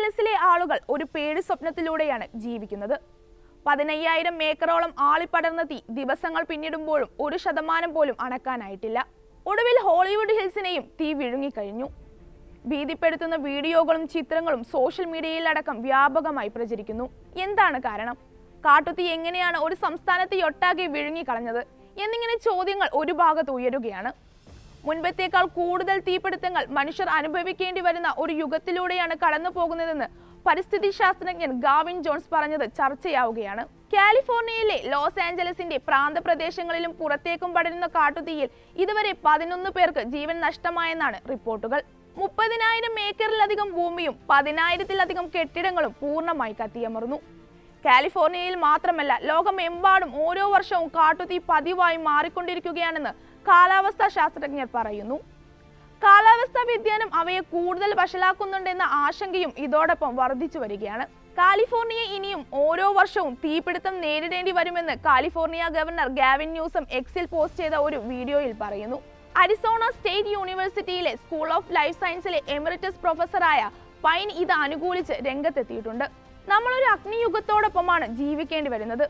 ആഞ്ചലസിലെ ആളുകൾ ഒരു പേടി സ്വപ്നത്തിലൂടെയാണ് ജീവിക്കുന്നത്. 15,000 ഏക്കറോളം ആളിപ്പടർന്ന തീ ദിവസങ്ങൾ പിന്നിടുമ്പോഴും 1% പോലും അണക്കാനായിട്ടില്ല. ഒടുവിൽ ഹോളിവുഡ് ഹിൽസിനെയും തീ വിഴുങ്ങിക്കഴിഞ്ഞു. ഭീതിപ്പെടുത്തുന്ന വീഡിയോകളും ചിത്രങ്ങളും സോഷ്യൽ മീഡിയയിലടക്കം വ്യാപകമായി പ്രചരിക്കുന്നു. എന്താണ് കാരണം? കാട്ടുതീ എങ്ങനെയാണ് ഒരു സംസ്ഥാനത്തെ ഒട്ടാകെ വിഴുങ്ങിക്കളഞ്ഞത് എന്നിങ്ങനെ ചോദ്യങ്ങൾ ഒരു ഭാഗത്ത് ഉയരുകയാണ്. മുൻപത്തേക്കാൾ കൂടുതൽ തീപിടുത്തങ്ങൾ മനുഷ്യർ അനുഭവിക്കേണ്ടി വരുന്ന ഒരു യുഗത്തിലൂടെയാണ് കടന്നു പോകുന്നതെന്ന് പരിസ്ഥിതി ശാസ്ത്രജ്ഞൻ ഗാവിൻ ജോൺസ് പറഞ്ഞത് ചർച്ചയാവുകയാണ്. കാലിഫോർണിയയിലെ ലോസ് ആഞ്ചലസിന്റെ പ്രാന്തപ്രദേശങ്ങളിലും പുറത്തേക്കും പടരുന്ന കാട്ടുതീയിൽ ഇതുവരെ 11 പേർക്ക് ജീവൻ നഷ്ടമായെന്നാണ് റിപ്പോർട്ടുകൾ. 30,000 ഏക്കറിലധികം ഭൂമിയും 10,000-ത്തിലധികം കെട്ടിടങ്ങളും പൂർണ്ണമായി കത്തിയമർന്നു. കാലിഫോർണിയയിൽ മാത്രമല്ല, ലോകമെമ്പാടും ഓരോ വർഷവും കാട്ടുതീ പതിവായി മാറിക്കൊണ്ടിരിക്കുകയാണെന്ന് കാലാവസ്ഥാ ശാസ്ത്രജ്ഞർ പറയുന്നു. കാലാവസ്ഥാ വ്യതിയാനം അവയെ കൂടുതൽ വഷളാക്കുന്നുണ്ടെന്ന ആശങ്കയും ഇതോടൊപ്പം വർദ്ധിച്ചു വരികയാണ്. കാലിഫോർണിയ ഇനിയും ഓരോ വർഷവും തീപിടുത്തം നേരിടേണ്ടി വരുമെന്ന് കാലിഫോർണിയ ഗവർണർ ഗാവിൻ ന്യൂസം എക്സിൽ പോസ്റ്റ് ചെയ്ത ഒരു വീഡിയോയിൽ പറയുന്നു. അരിസോണ സ്റ്റേറ്റ് യൂണിവേഴ്സിറ്റിയിലെ സ്കൂൾ ഓഫ് ലൈഫ് സയൻസിലെ എമിറിറ്റസ് പ്രൊഫസറായ പൈൻ ഇത് അനുകൂലിച്ച് രംഗത്തെത്തിയിട്ടുണ്ട്. നമ്മളൊരു അഗ്നിയുഗത്തോടൊപ്പമാണ് ജീവിക്കേണ്ടി വരുന്നത്.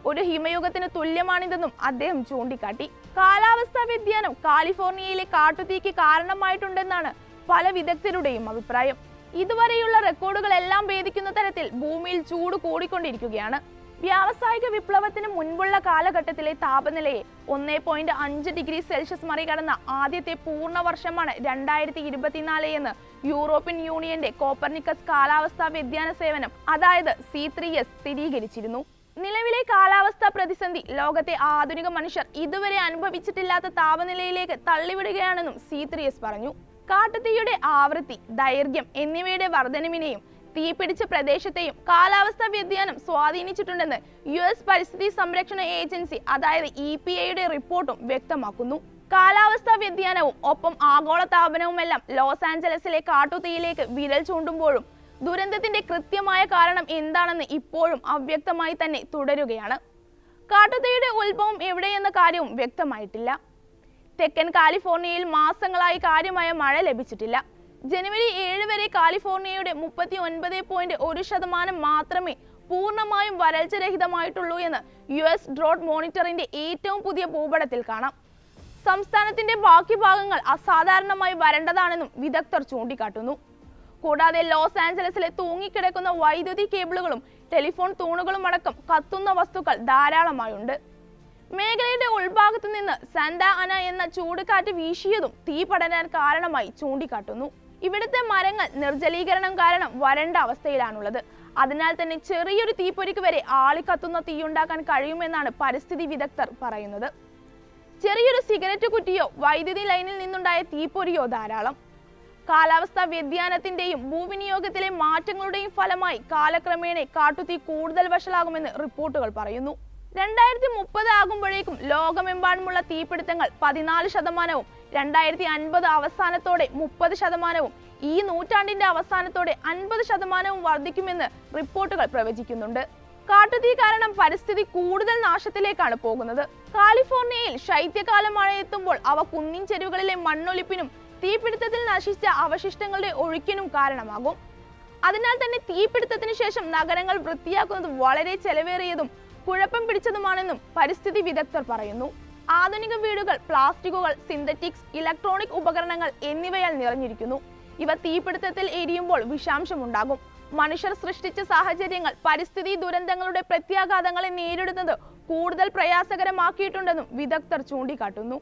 ഒരു ഹിമയുഗത്തിന് തുല്യമാണിതെന്നും അദ്ദേഹം ചൂണ്ടിക്കാട്ടി. കാലാവസ്ഥാ വ്യതിയാനം കാലിഫോർണിയയിലെ കാട്ടുതീക്ക് കാരണമായിട്ടുണ്ടെന്നാണ് പല വിദഗ്ധരുടെയും അഭിപ്രായം. ഇതുവരെയുള്ള റെക്കോർഡുകളെല്ലാം ഭേദിക്കുന്ന തരത്തിൽ ഭൂമിയിൽ ചൂട് കൂടിക്കൊണ്ടിരിക്കുകയാണ്. വ്യാവസായിക വിപ്ലവത്തിന് മുൻപുള്ള കാലഘട്ടത്തിലെ താപനിലയെ 1.5 ഡിഗ്രി സെൽഷ്യസ് മറികടന്ന ആദ്യത്തെ പൂർണ്ണ വർഷമാണ് 2024 എന്ന് യൂറോപ്യൻ യൂണിയന്റെ കോപ്പർനിക്കസ് കാലാവസ്ഥാ വ്യതിയാന സേവനം അതായത് C3S സ്ഥിരീകരിച്ചിരുന്നു. നിലവിലെ കാലാവസ്ഥാ പ്രതിസന്ധി ലോകത്തെ ആധുനിക മനുഷ്യർ ഇതുവരെ അനുഭവിച്ചിട്ടില്ലാത്ത താപനിലയിലേക്ക് തള്ളിവിടുകയാണെന്നും C3S പറഞ്ഞു. കാട്ടുതീയുടെ ആവൃത്തി, ദൈർഘ്യം എന്നിവയുടെ വർധനവിനെയും തീപിടിച്ച പ്രദേശത്തെയും കാലാവസ്ഥാ വ്യതിയാനം സ്വാധീനിച്ചിട്ടുണ്ടെന്ന് US പരിസ്ഥിതി സംരക്ഷണ ഏജൻസി അതായത് EPAയുടെ റിപ്പോർട്ടും വ്യക്തമാക്കുന്നു. കാലാവസ്ഥാ വ്യതിയാനവും ഒപ്പം ആഗോള താപനവുമെല്ലാം ലോസ് ആഞ്ചലസിലെ കാട്ടുതീയിലേക്ക് വിരൽ ചൂണ്ടുമ്പോഴും ദുരന്തത്തിന്റെ കൃത്യമായ കാരണം എന്താണെന്ന് ഇപ്പോഴും അവ്യക്തമായി തന്നെ തുടരുകയാണ്. കാട്ടുതീയുടെ ഉത്ഭവം എവിടെയെന്ന കാര്യവും വ്യക്തമായിട്ടില്ല. തെക്കൻ കാലിഫോർണിയയിൽ മാസങ്ങളായി കാര്യമായ മഴ ലഭിച്ചിട്ടില്ല. ജനുവരി 7 വരെ കാലിഫോർണിയയുടെ 39.1% മാത്രമേ പൂർണ്ണമായും വരൾച്ച രഹിതമായിട്ടുള്ളൂ എന്ന് US ഡ്രോട്ട് മോണിറ്ററിന്റെ ഏറ്റവും പുതിയ ഭൂപടത്തിൽ കാണാം. സംസ്ഥാനത്തിന്റെ ബാക്കി ഭാഗങ്ങൾ അസാധാരണമായി വരണ്ടതാണെന്നും വിദഗ്ധർ ചൂണ്ടിക്കാട്ടുന്നു. കൂടാതെ ലോസ് ആഞ്ചലസിലെ തൂങ്ങിക്കിടക്കുന്ന വൈദ്യുതി കേബിളുകളും ടെലിഫോൺ തൂണുകളും അടക്കം കത്തുന്ന വസ്തുക്കൾ ധാരാളമായുണ്ട്. മേഖലയുടെ ഉൾഭാഗത്തു നിന്ന് സാന്താ അന എന്ന ചൂടുകാറ്റ് വീശിയതും തീ പടരാൻ കാരണമായി ചൂണ്ടിക്കാട്ടുന്നു. ഇവിടുത്തെ മരങ്ങൾ നിർജ്ജലീകരണം കാരണം വരണ്ട അവസ്ഥയിലാണുള്ളത്. അതിനാൽ തന്നെ ചെറിയൊരു തീപ്പൊരിക്ക് വരെ ആളിക്കത്തുന്ന തീയുണ്ടാക്കാൻ കഴിയുമെന്നാണ് പരിസ്ഥിതി വിദഗ്ധർ പറയുന്നത്. ചെറിയൊരു സിഗരറ്റ് കുറ്റിയോ വൈദ്യുതി ലൈനിൽ നിന്നുണ്ടായ തീപ്പൊരിയോ ധാരാളം. കാലാവസ്ഥാ വ്യതിയാനത്തിന്റെയും ഭൂവിനിയോഗത്തിലെ മാറ്റങ്ങളുടെയും ഫലമായി കാലക്രമേണ കാട്ടുതീ കൂടുതൽ വഷളാകുമെന്ന് റിപ്പോർട്ടുകൾ പറയുന്നു. 2030 ആകുമ്പോഴേക്കും ലോകമെമ്പാടുമുള്ള തീപിടുത്തങ്ങൾ 14%, 2050 അവസാനത്തോടെ 30%, ഈ നൂറ്റാണ്ടിന്റെ അവസാനത്തോടെ 50% വർദ്ധിക്കുമെന്ന് റിപ്പോർട്ടുകൾ പ്രവചിക്കുന്നുണ്ട്. കാട്ടുതീ കാരണം പരിസ്ഥിതി കൂടുതൽ നാശത്തിലേക്കാണ് പോകുന്നത്. കാലിഫോർണിയയിൽ ശൈത്യകാല മഴ എത്തുമ്പോൾ അവ കുന്നിൻ ചെരുവുകളിലെ മണ്ണൊലിപ്പിനും തീപിടുത്തത്തിൽ നശിച്ച അവശിഷ്ടങ്ങളുടെ ഒഴുക്കിനും കാരണമാകും. അതിനാൽ തന്നെ തീപിടുത്തത്തിന് ശേഷം നഗരങ്ങൾ വൃത്തിയാക്കുന്നത് വളരെ ചെലവേറിയതും കുഴപ്പം പിടിച്ചതുമാണെന്നും പരിസ്ഥിതി വിദഗ്ധർ പറയുന്നു. ആധുനിക വീടുകൾ പ്ലാസ്റ്റിക്കുകൾ, സിന്തറ്റിക്സ്, ഇലക്ട്രോണിക് ഉപകരണങ്ങൾ എന്നിവയാൽ നിറഞ്ഞിരിക്കുന്നു. ഇവ തീപിടുത്തത്തിൽ എരിയുമ്പോൾ വിഷാംശമുണ്ടാകും. മനുഷ്യർ സൃഷ്ടിച്ച സാഹചര്യങ്ങൾ പരിസ്ഥിതി ദുരന്തങ്ങളുടെ പ്രത്യാഘാതങ്ങളെ നേരിടുന്നത് കൂടുതൽ പ്രയാസകരമാക്കിയിട്ടുണ്ടെന്നും വിദഗ്ധർ ചൂണ്ടിക്കാട്ടുന്നു.